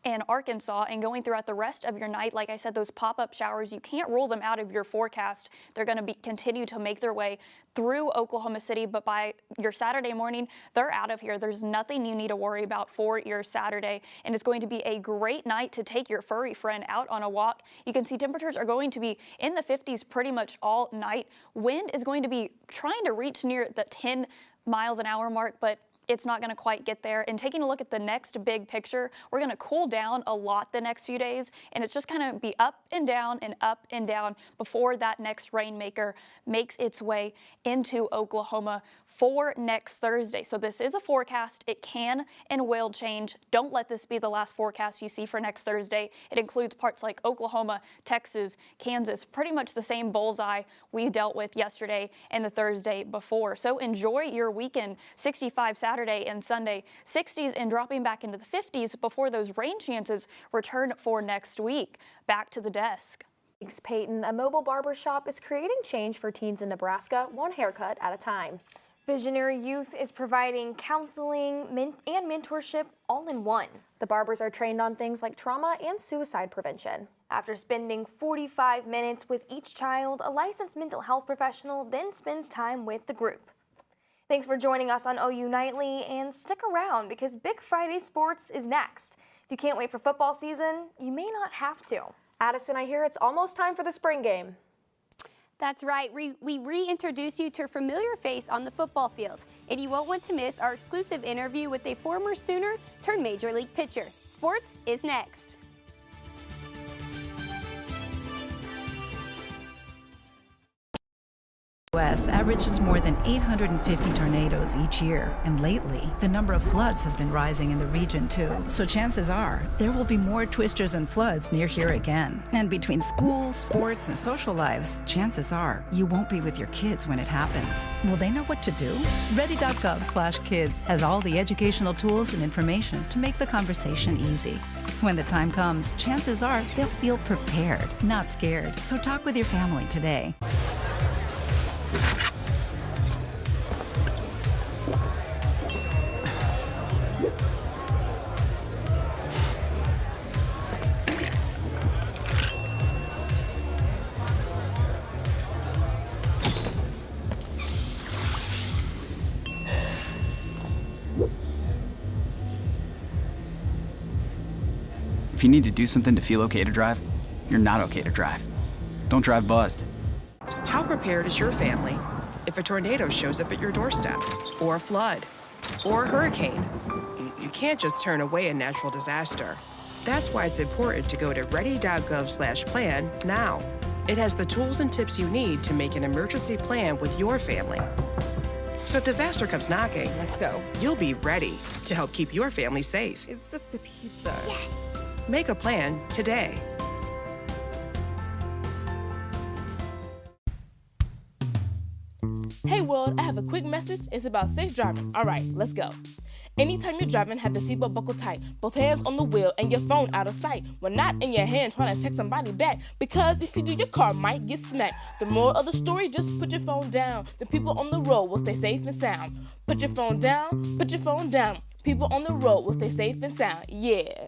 and Arkansas, and going throughout the rest of your night. Like I said, those pop-up showers, you can't rule them out of your forecast. They're going to continue to make their way through Oklahoma City, but by your Saturday morning, they're out of here. There's nothing you need to worry about for your Saturday, and it's going to be a great night to take your furry friend out on a walk. You can see temperatures are going to be in the 50s pretty much all night. Wind is going to be trying to reach near the 10 miles an hour mark, but it's not going to quite get there. And taking a look at the next big picture, we're going to cool down a lot the next few days, and it's just kind of be up and down before that next rainmaker makes its way into Oklahoma for next Thursday. So this is a forecast. It can and will change. Don't let this be the last forecast you see for next Thursday. It includes parts like Oklahoma, Texas, Kansas, pretty much the same bullseye we dealt with yesterday and the Thursday before. So enjoy your weekend. 65 Saturday and Sunday, 60s and dropping back into the 50s before those rain chances return for next week. Back to the desk. Thanks, Peyton. A mobile barbershop is creating change for teens in Nebraska, one haircut at a time. Visionary Youth is providing counseling and mentorship all in one. The Barbers are trained on things like trauma and suicide prevention. After spending 45 minutes with each child, a licensed mental health professional then spends time with the group. Thanks for joining us on OU Nightly, and stick around because Big Friday Sports is next. If you can't wait for football season, you may not have to. Addison, I hear it's almost time for the spring game. That's right. We reintroduce you to a familiar face on the football field, and you won't want to miss our exclusive interview with a former Sooner turned Major League pitcher. Sports is next. U.S. averages more than 850 tornadoes each year, and lately, the number of floods has been rising in the region too. So chances are, there will be more twisters and floods near here again. And between school, sports, and social lives, chances are, you won't be with your kids when it happens. Will they know what to do? Ready.gov/kids has all the educational tools and information to make the conversation easy. When the time comes, chances are, they'll feel prepared, not scared. So talk with your family today. If you need to do something to feel okay to drive, you're not okay to drive. Don't drive buzzed. How prepared is your family if a tornado shows up at your doorstep, or a flood, or a hurricane? You can't just turn away a natural disaster. That's why it's important to go to ready.gov/plan now. It has the tools and tips you need to make an emergency plan with your family. So if disaster comes knocking, let's go. You'll be ready to help keep your family safe. It's just a pizza. Yes. Make a plan today. Hey world, I have a quick message. It's about safe driving. All right, let's go. Anytime you're driving, have the seatbelt buckled tight. Both hands on the wheel and your phone out of sight. When not in your hand trying to text somebody back. Because if you do, your car might get smacked. The moral of the story, just put your phone down. The people on the road will stay safe and sound. Put your phone down, put your phone down. People on the road will stay safe and sound. Yeah.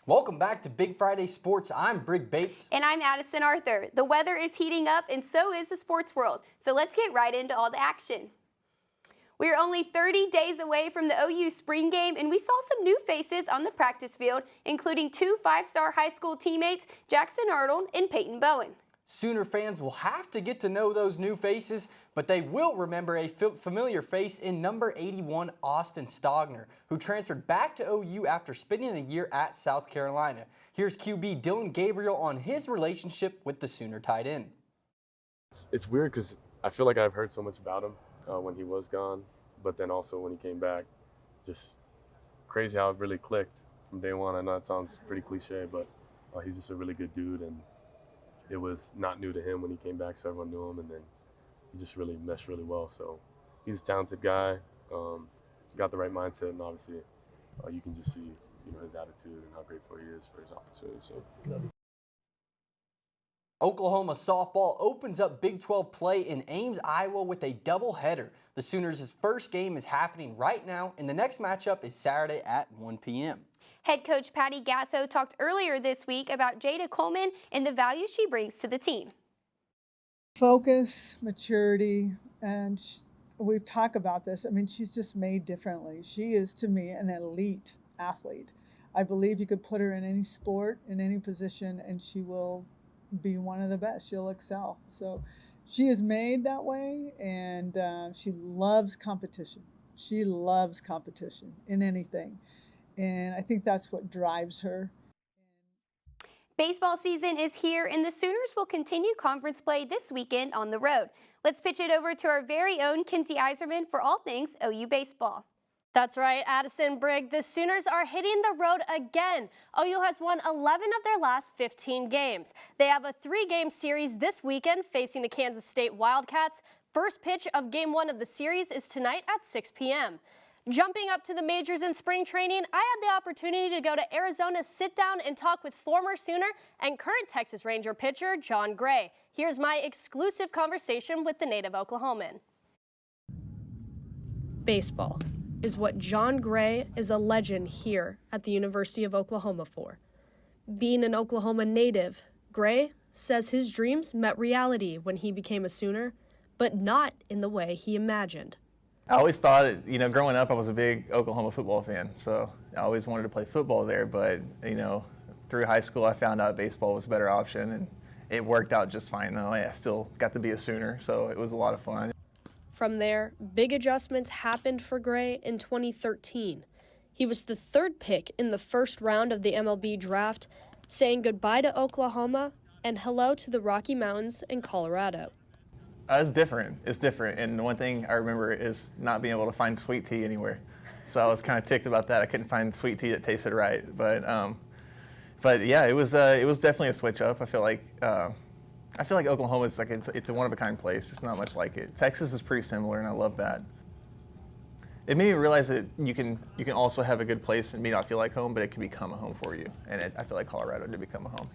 Welcome back to Big Friday Sports. I'm Brig Bates. And I'm Addison Arthur. The weather is heating up and so is the sports world. So let's get right into all the action. We are only 30 days away from the OU spring game, and we saw some new faces on the practice field, including two five-star high school teammates, Jackson Arnold and Peyton Bowen. Sooner fans will have to get to know those new faces, but they will remember a familiar face in number 81, Austin Stogner, who transferred back to OU after spending a year at South Carolina. Here's QB Dylan Gabriel on his relationship with the Sooner tight end. It's weird because I feel like I've heard so much about him when he was gone, but then also when he came back, just crazy how it really clicked from day one. I know it sounds pretty cliche, but he's just a really good dude, and it was not new to him when he came back, so everyone knew him, and then he just really meshed really well. So he's a talented guy, got the right mindset, and obviously you can just see his attitude and how grateful he is for his opportunity. So. Oklahoma softball opens up Big 12 play in Ames, Iowa with a doubleheader. The Sooners' first game is happening right now, and the next matchup is Saturday at 1 p.m. Head coach Patty Gasso talked earlier this week about Jada Coleman and the value she brings to the team. Focus, maturity, and we've talked about this. I mean, she's just made differently. She is, to me, an elite athlete. I believe you could put her in any sport, in any position, and she will be one of the best. She'll excel. So she is made that way, and she loves competition. She loves competition in anything. And I think that's what drives her. Baseball season is here, and the Sooners will continue conference play this weekend on the road. Let's pitch it over to our very own Kinsey Iserman for all things OU baseball. That's right, Addison Brigg. The Sooners are hitting the road again. OU has won 11 of their last 15 games. They have a 3-game series this weekend facing the Kansas State Wildcats. First pitch of Game 1 of the series is tonight at 6 p.m. Jumping up to the majors in spring training, I had the opportunity to go to Arizona, sit down and talk with former Sooner and current Texas Ranger pitcher Jon Gray. Here's my exclusive conversation with the native Oklahoman. Baseball is what Jon Gray is a legend here at the University of Oklahoma for. Being an Oklahoma native, Gray says his dreams met reality when he became a Sooner, but not in the way he imagined. I always thought, growing up, I was a big Oklahoma football fan, so I always wanted to play football there, but, through high school, I found out baseball was a better option, and it worked out just fine, though. I still got to be a Sooner, so it was a lot of fun. From there, big adjustments happened for Gray in 2013. He was the third pick in the first round of the MLB draft, saying goodbye to Oklahoma and hello to the Rocky Mountains in Colorado. It's different. It's different. And one thing I remember is not being able to find sweet tea anywhere. So I was kind of ticked about that. I couldn't find sweet tea that tasted right. But yeah, it was definitely a switch up. I feel like Oklahoma is it's a one-of-a-kind place. It's not much like it. Texas is pretty similar, and I love that. It made me realize that you can also have a good place and may not feel like home, but it can become a home for you. And I feel like Colorado did become a home.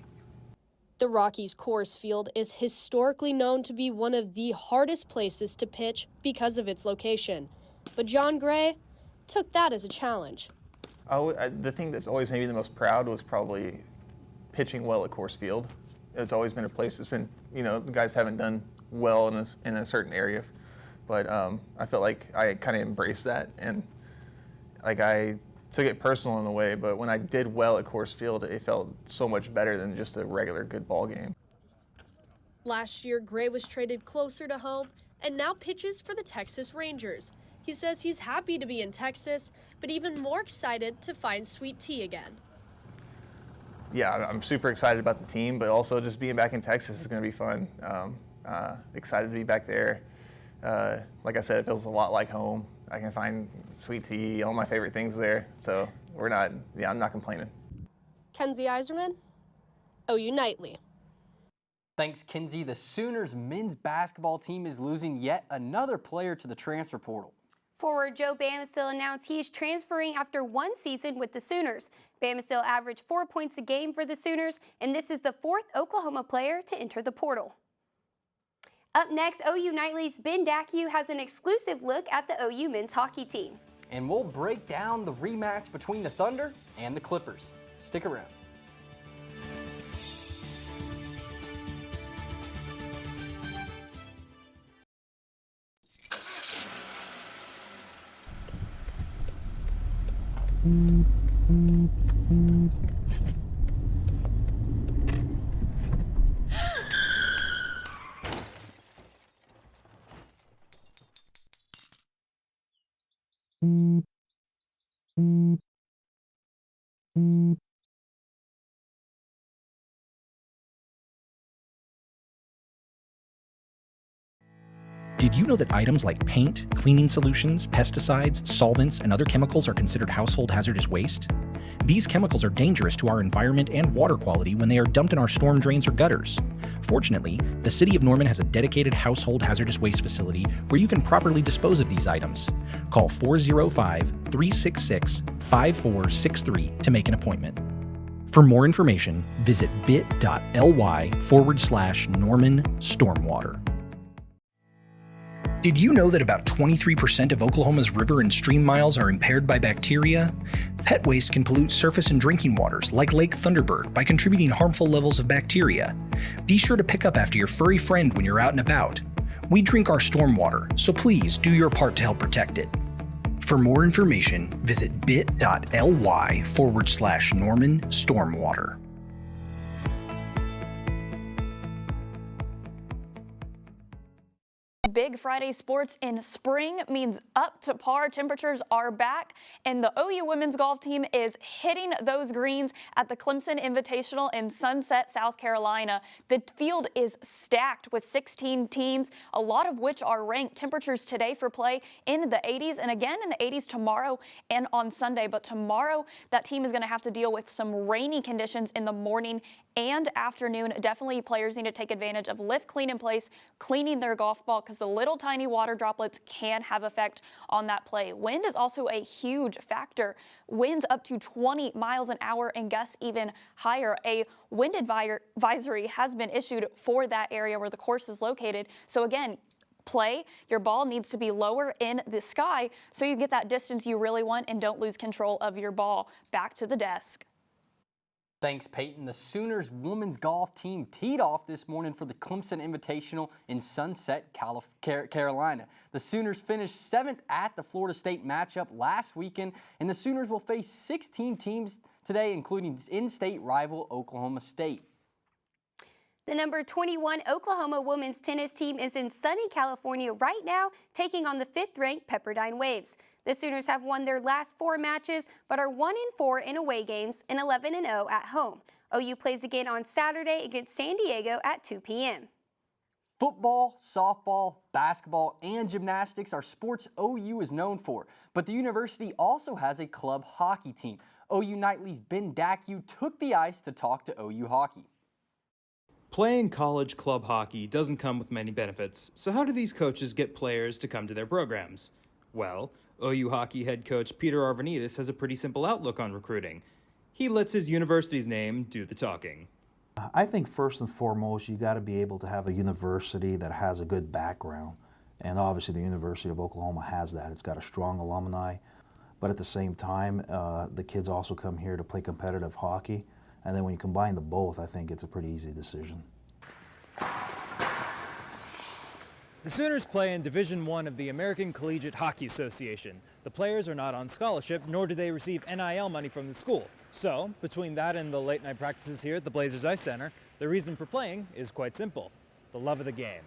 The Rockies Coors Field is historically known to be one of the hardest places to pitch because of its location. But Jon Gray took that as a challenge. The thing that's always made me the most proud was probably pitching well at Coors Field. It's always been a place that's been, the guys haven't done well in a certain area. But I felt like I kind of embraced that, and I took it personal in a way, but when I did well at Coors Field, it felt so much better than just a regular good ball game. Last year, Gray was traded closer to home and now pitches for the Texas Rangers. He says he's happy to be in Texas, but even more excited to find sweet tea again. Yeah, I'm super excited about the team, but also just being back in Texas is going to be fun. Excited to be back there. Like I said, it feels a lot like home. I can find sweet tea, all my favorite things there. So I'm not complaining. Kenzie Iserman, OU Nightly. Thanks, Kinsey. The Sooners men's basketball team is losing yet another player to the transfer portal. Forward Joe Bamisile announced he is transferring after one season with the Sooners. Bamisile averaged 4 points a game for the Sooners, and this is the fourth Oklahoma player to enter the portal. Up next, OU Nightly's Ben Dackey has an exclusive look at the OU men's hockey team. And we'll break down the rematch between the Thunder and the Clippers. Stick around. Did you know that items like paint, cleaning solutions, pesticides, solvents, and other chemicals are considered household hazardous waste? These chemicals are dangerous to our environment and water quality when they are dumped in our storm drains or gutters. Fortunately, the City of Norman has a dedicated household hazardous waste facility where you can properly dispose of these items. Call 405-366-5463 to make an appointment. For more information, visit bit.ly/Norman Stormwater. Did you know that about 23% of Oklahoma's river and stream miles are impaired by bacteria? Pet waste can pollute surface and drinking waters like Lake Thunderbird by contributing harmful levels of bacteria. Be sure to pick up after your furry friend when you're out and about. We drink our stormwater, so please do your part to help protect it. For more information, visit bit.ly/Norman Stormwater. Big Friday sports in spring means up to par. Temperatures are back, and the OU women's golf team is hitting those greens at the Clemson Invitational in Sunset, South Carolina. The field is stacked with 16 teams, a lot of which are ranked. Temperatures today for play in the 80s, and again in the 80s tomorrow and on Sunday. But tomorrow, that team is going to have to deal with some rainy conditions in the morning and afternoon. Definitely players need to take advantage of lift, clean in place, cleaning their golf ball, because the the little tiny water droplets can have effect on that play. Wind is also a huge factor. Winds up to 20 miles an hour and gusts even higher. A wind advisory has been issued for that area where the course is located. So again, your ball needs to be lower in the sky so you get that distance you really want and don't lose control of your ball. Back to the desk. Thanks, Peyton. The Sooners women's golf team teed off this morning for the Clemson Invitational in Sunset, Carolina. The Sooners finished 7th at the Florida State matchup last weekend, and the Sooners will face 16 teams today, including in-state rival Oklahoma State. The number 21 Oklahoma women's tennis team is in sunny California right now, taking on the 5th-ranked Pepperdine Waves. The Sooners have won their last 4 matches, but are 1-4 in away games and 11-0 at home. OU plays again on Saturday against San Diego at 2 p.m. Football, softball, basketball, and gymnastics are sports OU is known for, but the university also has a club hockey team. OU Nightly's Ben Dackue took the ice to talk to OU hockey. Playing college club hockey doesn't come with many benefits, so how do these coaches get players to come to their programs? Well, OU hockey head coach Peter Arvanitis has a pretty simple outlook on recruiting. He lets his university's name do the talking. I think first and foremost, you got to be able to have a university that has a good background. And obviously the University of Oklahoma has that. It's got a strong alumni. But at the same time, the kids also come here to play competitive hockey. And then when you combine the both, I think it's a pretty easy decision. The Sooners play in Division I of the American Collegiate Hockey Association. The players are not on scholarship, nor do they receive NIL money from the school. So, between that and the late night practices here at the Blazers Ice Center, the reason for playing is quite simple: the love of the game.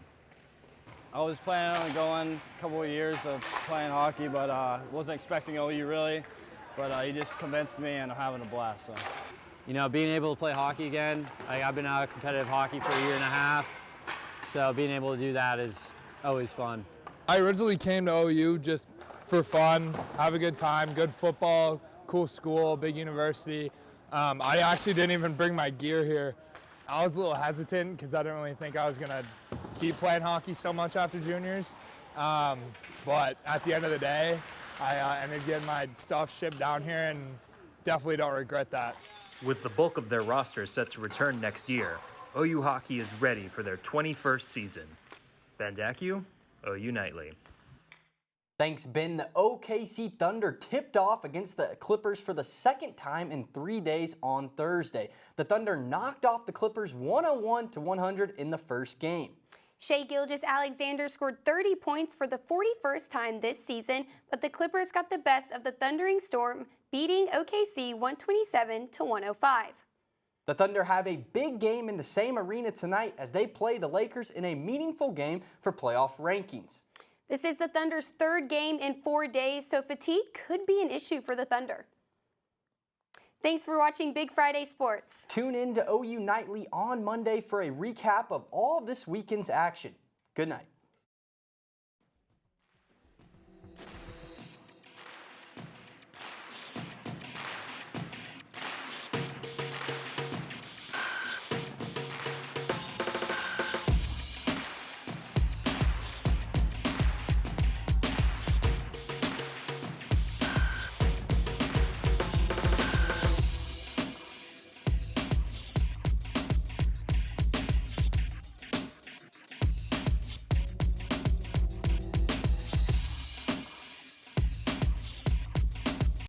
I was planning on going a couple of years of playing hockey, but wasn't expecting OU really. But he just convinced me, and I'm having a blast. So. You know, being able to play hockey again, I've been out of competitive hockey for a year and a half, so being able to do that is always fun. I originally came to OU just for fun, have a good time, good football, cool school, big university. I actually didn't even bring my gear here. I was a little hesitant because I didn't really think I was going to keep playing hockey so much after juniors. But at the end of the day, I ended up getting my stuff shipped down here and definitely don't regret that. With the bulk of their roster set to return next year, OU hockey is ready for their 21st season. Ben Dackue, OU Nightly. Thanks, Ben. The OKC Thunder tipped off against the Clippers for the second time in 3 days on Thursday. The Thunder knocked off the Clippers 101-100 in the first game. Shai Gilgeous-Alexander scored 30 points for the 41st time this season, but the Clippers got the best of the Thundering Storm, beating OKC 127-105. The Thunder have a big game in the same arena tonight as they play the Lakers in a meaningful game for playoff rankings. This is the Thunder's 3rd game in 4 days, so fatigue could be an issue for the Thunder. Thanks for watching Big Friday Sports. Tune in to OU Nightly on Monday for a recap of all of this weekend's action. Good night.